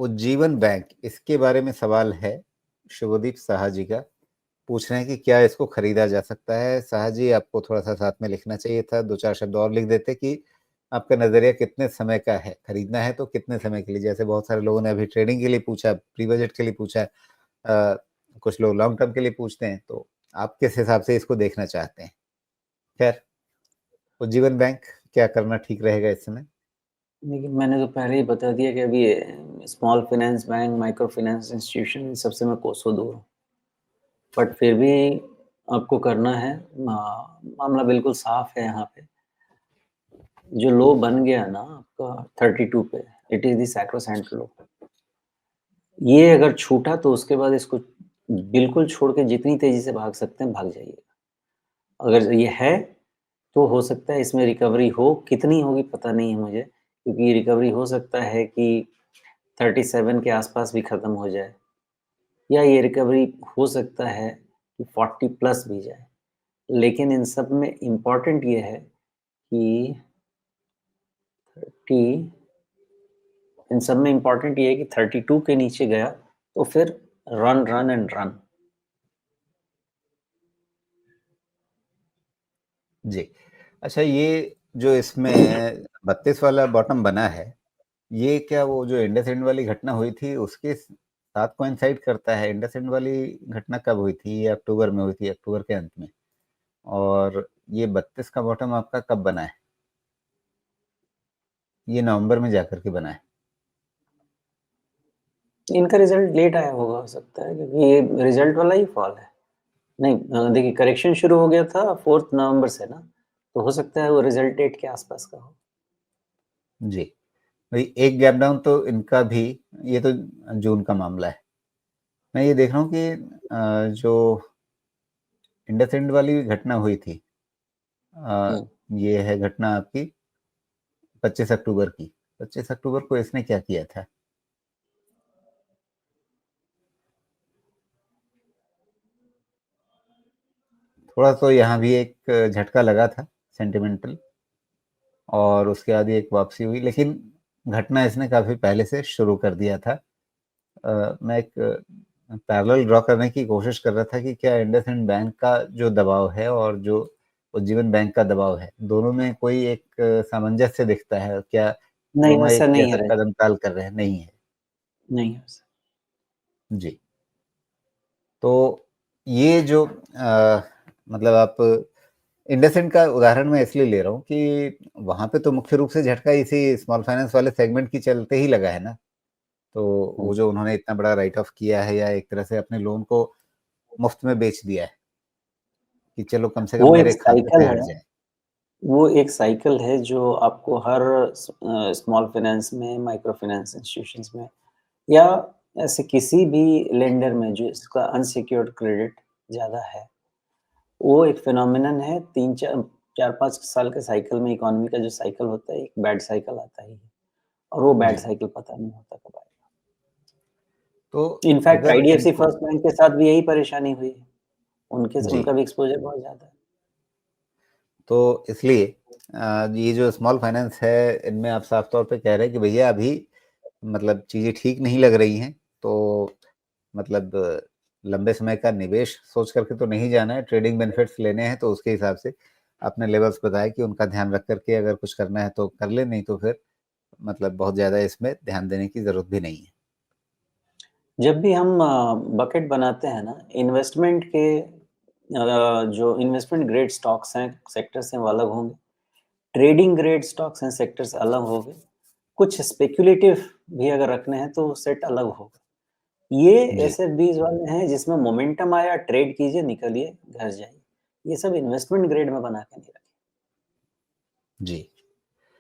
Ujjivan bank, इसके बारे में सवाल है शुभदीप साहा जी का। पूछ रहे हैं कि क्या इसको खरीदा जा सकता है। साहा जी, आपको थोड़ा सा साथ में लिखना चाहिए था, 2-4 शब्द और लिख देते कि आपका नजरिया कितने समय का है, खरीदना है तो कितने समय के लिए। जैसे बहुत सारे लोगों ने अभी ट्रेडिंग के लिए पूछा, प्री बजट के लिए पूछा, कुछ लोग लॉन्ग टर्म के लिए पूछते हैं, तो आप किस हिसाब से इसको देखना चाहते हैं? खैर, उज्जीवन बैंक क्या करना ठीक रहेगा इस समय? लेकिन मैंने तो पहले ही बता दिया कि अभी small finance bank, micro finance institution, इन सबसे मैं कोसों दूर हूँ। बट फिर भी आपको करना है, मामला बिल्कुल साफ है यहाँ पे। जो लो बन गया ना आपका 32 पे, इट इज द सैक्रोसैंक्ट लो। ये अगर छूटा तो उसके बाद इसको बिल्कुल छोड़ के जितनी तेजी से भाग सकते हैं भाग जाइएगा। अगर ये है तो हो सकता है इसमें रिकवरी हो, कितनी होगी पता नहीं है मुझे, क्योंकि ये रिकवरी हो सकता है कि 37 के आसपास भी खत्म हो जाए, या ये रिकवरी हो सकता है कि 40 प्लस भी जाए। लेकिन इन सब में इम्पॉर्टेंट ये है कि 30 इन सब में इम्पॉर्टेंट ये है कि 32 के नीचे गया तो फिर रन रन एंड रन। जी। अच्छा, ये जो इसमें 32 वाला बॉटम बना है, ये क्या वो जो इंडसइंड वाली घटना हुई थी उसके साथ कोइंसाइड करता है? इंडसइंड वाली घटना कब हुई थी? ये अक्टूबर में हुई थी, अक्टूबर के अंत में। और ये 32 का बॉटम आपका कब बना है? ये नवंबर में जाकर के बना है। इनका रिजल्ट लेट आया होगा, हो सकता है, क्योंकि ये रिजल्ट वाला ही फॉल है। नहीं, देखिए करेक्शन शुरू हो गया था 4 नवंबर से ना, तो हो सकता है वो रिजल्ट डेट के आसपास का हो। जी भाई, एक गैप डाउन तो इनका भी, ये तो जून का मामला है। मैं ये देख रहा हूँ कि जो इंडसइंड वाली घटना हुई थी, ये है घटना आपकी 25 अक्टूबर की। 25 अक्टूबर को इसने क्या किया था? थोड़ा तो यहाँ भी एक झटका लगा था सेंटिमेंटल, और उसके बाद एक वापसी हुई, लेकिन घटना इसने काफी पहले से शुरू कर दिया था। मैं एक पैरेलल ड्रॉ करने की कोशिश कर रहा था कि क्या इंडसइंड बैंक का जो दबाव है और जो उज्जीवन बैंक का दबाव है, दोनों में कोई एक सामंजस्य दिखता है क्या? नहीं, दोनों वैसा एक नहीं जैसा है, कदम ताल कर रहे हैं? नहीं है। नहीं है वैसा। जी। तो ये जो मतलब आप इंडसइंड का उदाहरण मैं इसलिए ले रहा हूँ कि वहां पे तो मुख्य रूप से झटका इसी स्मॉल फाइनेंस वाले सेगमेंट की चलते ही लगा है ना। तो वो जो उन्होंने इतना बड़ा राइट ऑफ किया है, या एक तरह से अपने लोन को मुफ्त में बेच दिया है कि चलो कम से कम वो एक मेरे खाते साइकिल से हट है, जाए। वो एक साइकिल है जो आपको हर स्मॉल फाइनेंस में, माइक्रो फाइनेंस इंस्टीट्यूशंस में, या ऐसे किसी भी लेंडर में जो इसका अनसिक्योर्ड क्रेडिट ज़्यादा है, वो एक फिनोमिनन है। 3-4-5 साल के साइकिल में इकोनॉमी का जो साइकिल होता है, एक बैड साइकिल आता ही है, और वो बैड जी। साइकिल पता नहीं होता कब आएगा। तो इनफैक्ट अगर आईडीएफसी इनको, फर्स्ट बैंक के साथ भी यही परेशानी हुई है। जी, उनका भी एक्सपोज़र बहुत ज़्यादा है। तो इसलिए ये जो स्मॉल फाइनेंस है, इनमें आप साफ तौर पे कह रहे हैं कि भैया अभी मतलब चीजें ठीक नहीं लग रही हैं, तो मतलब लंबे समय का निवेश सोच करके तो नहीं जाना है, ट्रेडिंग बेनिफिट्स लेने हैं तो उसके हिसाब से आपने लेवल्स बताए कि उनका ध्यान रख करके अगर कुछ करना है तो कर ले, नहीं तो फिर मतलब बहुत ज़्यादा इसमें ध्यान देने की ज़रूरत भी नहीं है। जब भी हम बकेट बनाते हैं ना, इन्वेस्टमेंट के जो इन्वेस्टमेंट ग्रेड स्टॉक्स हैं, सेक्टर्स हैं, वो अलग होंगे। Trading grade stocks and sectors अलग होंगे। कुछ स्पेक्युलेटिव भी अगर रखने हैं तो सेट अलग होगा। ये जी। ऐसे बीज वाले हैं जिसमें मोमेंटम आया, ट्रेड कीजिए, निकलिए, घर जाइए। ये सब इन्वेस्टमेंट ग्रेड में बना के नहीं रखे। जी।